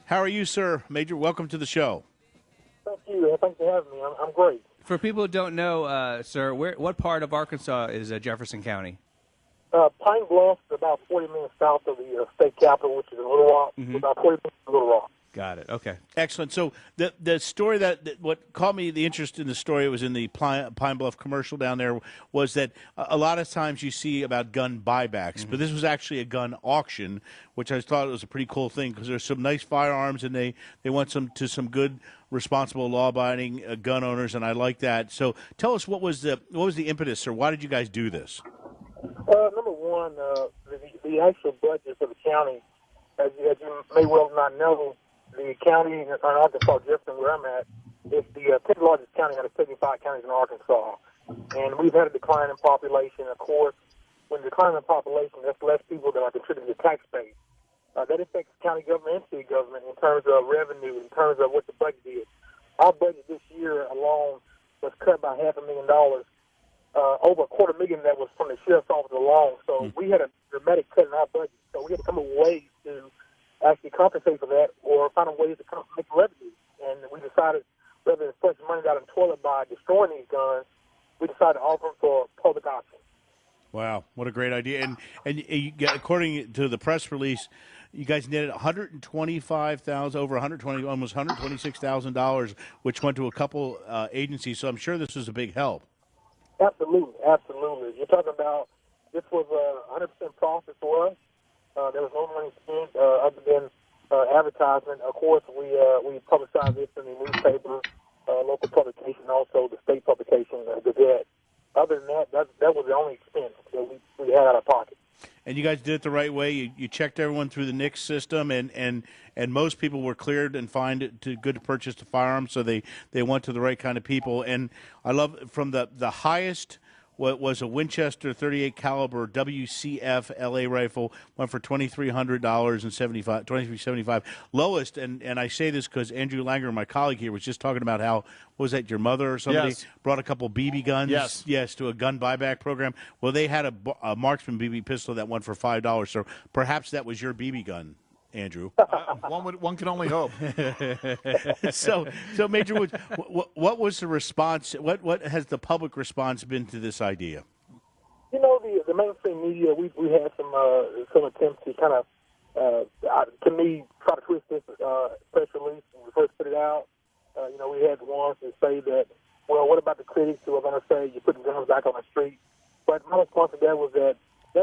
How are you, sir? Major, welcome to the show. Thank you. Thanks for having me. I'm great. For people who don't know, sir, what part of Arkansas is Jefferson County? Pine Bluff is about 40 minutes south of the state capital, which is in Little Rock. About 40 minutes from Little Rock. Got it. Okay. Excellent. So the story that what caught me the interest in the story was in the Pine Bluff commercial down there was that a lot of times you see about gun buybacks, but this was actually a gun auction, which I thought was a pretty cool thing because there's some nice firearms and they want some good, responsible, law-abiding gun owners, and I like that. So tell us what was the impetus, or why did you guys do this? Number one, the actual budget for the county, as you may well not know, the county in Arkansas, Jefferson, where I'm at, is the 10th largest county out of 75 counties in Arkansas. And we've had a decline in population. Of course, when decline in population, that's less people that are contributing to tax base. That affects county government and city government in terms of revenue, in terms of what the budget is. Our budget this year alone was cut by $500,000. Over $250,000 that was from the sheriff's office alone. So we had a dramatic cut in our budget. So we had to come up with ways to actually compensate for that or find ways to make revenue. And we decided, rather than flush money down the toilet by destroying these guns, we decided to offer them for public auction. Wow, what a great idea! And you, according to the press release, you guys netted $125,000, over 120, almost $126,000, which went to a couple agencies. So I'm sure this was a big help. Absolutely, absolutely. You're talking about this was 100% profit for us. There was no money spent other than advertisement. Of course, we publicized this in the newspaper, local publication, also the state publication, Gazette. Other than that was the only expense that we had out of pocket. And you guys did it the right way. You checked everyone through the NICS system, and most people were cleared and fined good to purchase the firearms, so they went to the right kind of people. And I love from the highest. What was a Winchester 38 caliber WCF LA rifle went for $2,375. Lowest, and I say this because Andrew Langer, my colleague here, was just talking about how was that your mother or somebody brought a couple BB guns? Yes, to a gun buyback program. Well, they had a Marksman BB pistol that went for $5. So perhaps that was your BB gun, Andrew. One can only hope. So Major Woods, what was the response? What has the public response been to this idea? You know, the mainstream media, we had some attempts to kind of, to me, try to twist this press release when we first put it out. We had ones that say that, well, what about the critics who are going to say you're putting guns back on the street? But my response to that was that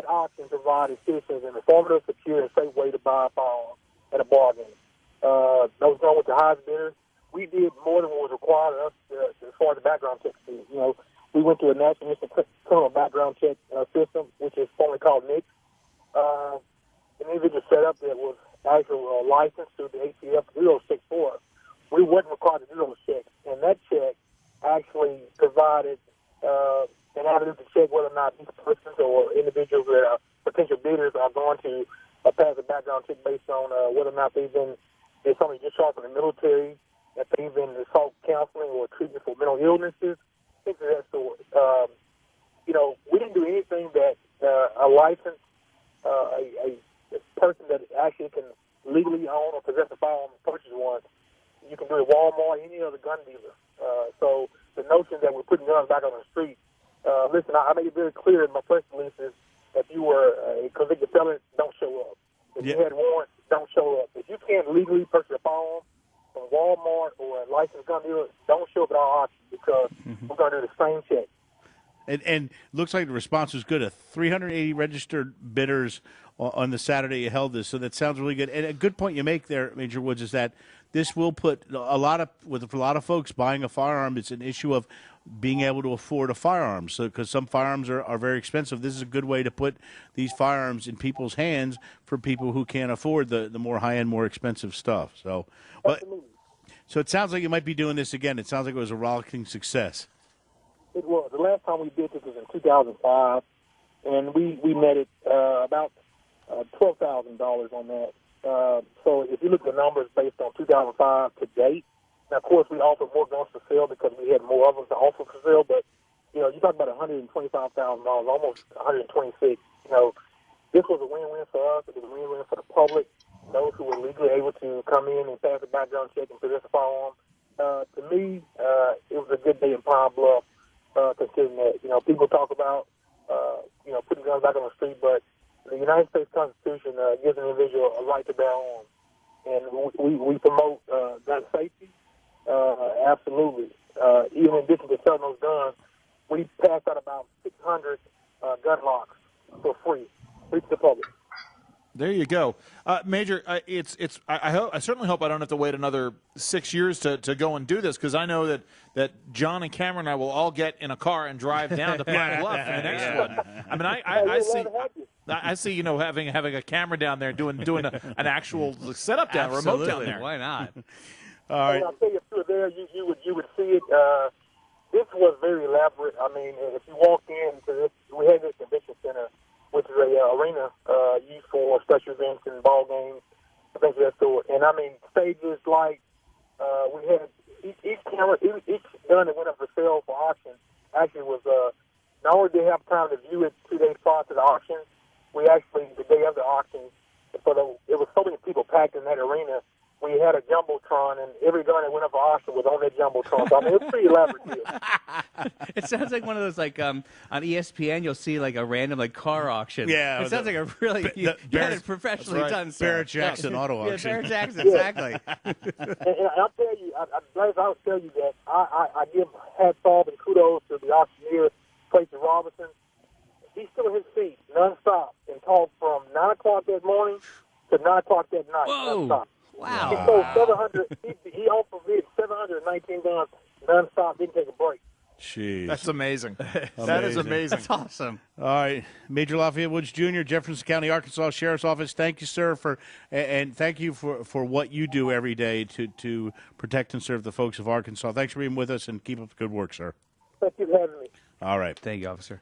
option provided citizens an informative, secure, and safe way to buy a firearm at a bargain. Those going with the highest bidder. We did more than what was required of us as far as the background check. We went to a National Instant Criminal Background Check system, which is formerly called NICS. An individual set up that was actually licensed through the ATF 064. We wasn't required to do those checks, and that check actually provided an avenue to check whether or not these persons or individuals that are potential bidders are going to pass a background check based on whether or not they've been somebody discharged from the military, that they've been assault counseling or treatment for mental illnesses, things of that sort. We didn't do anything that a licensed a person that actually can legally own or possess a firearm and purchase one. You can do it at Walmart, any other gun dealer. So the notion that we're putting guns back on the street. Listen, I made it very clear in my press releases if you were a convicted felon, don't show up. If you had warrants, don't show up. If you can't legally purchase a firearm from Walmart or a licensed gun dealer, don't show up at our auction because we're going to do the same check. And looks like the response was good. 380 registered bidders on the Saturday you held this, so that sounds really good. And a good point you make there, Major Woods, is that this will put for a lot of folks buying a firearm, it's an issue of being able to afford a firearm. So because some firearms are very expensive, this is a good way to put these firearms in people's hands for people who can't afford the more high-end, more expensive stuff. So, so it sounds like you might be doing this again. It sounds like it was a rollicking success. It was. The last time we did this was in 2005, and we netted about $12,000 on that. So if you look at the numbers based on 2005 to date, now, of course, we offered more guns for sale because we had more of them to offer for sale, but, you talk about $125,000, almost $126,000. This was a win-win for us. It was a win-win for the public. those who were legally able to come in and pass a background check and possess a firearm. To me, it was a good day in Pine Bluff, considering that, people talk about, putting guns back on the street, but the United States Constitution gives an individual a right to bear arms. And we promote gun safety, absolutely. Even in addition to selling those guns, we passed out about 600 gun locks for free to the public. There you go, Major. I certainly hope I don't have to wait another 6 years to go and do this, because I know that John and Cameron and I will all get in a car and drive down to Pine Bluff for the next one. I mean, I see, having a camera down there doing an actual setup down, remote down there. Why not? All right. I'll tell you, if you were there, you would see it. This was very elaborate. I mean, if you walk into this, we had this convention center, which is a arena used for special events and ball games, things of that sort. And I mean, stages like we had each camera, each gun that went up for sale for auction actually was not only did they have time to view it 2 days prior to the auction, we actually, the day of the auction, it was so many people packed in that arena. We had a jumbotron, and every gun that went up for auction was on that jumbotron. So, I mean, it's pretty elaborate deal. It sounds like one of those, like, on ESPN, you'll see, like, a random, like, car auction. Yeah. It sounds like a really, you had it professionally done, sir. Barrett Jackson auto auction. Yeah, Barrett Jackson, exactly. And I'll tell you, I'll tell you that I give hats off and kudos to the auctioneer, Tracy Robinson. He's still in his seat, nonstop, and talked from 9 o'clock that morning to 9 o'clock that night, nonstop. Wow. He sold 700. He offered me 719 guns nonstop. Didn't take a break. Jeez. That's amazing. That is amazing. That's awesome. All right, Major Lafayette Woods Jr., Jefferson County, Arkansas Sheriff's Office. Thank you, sir, and thank you for what you do every day to protect and serve the folks of Arkansas. Thanks for being with us, and keep up the good work, sir. Thank you for having me. All right. Thank you, officer.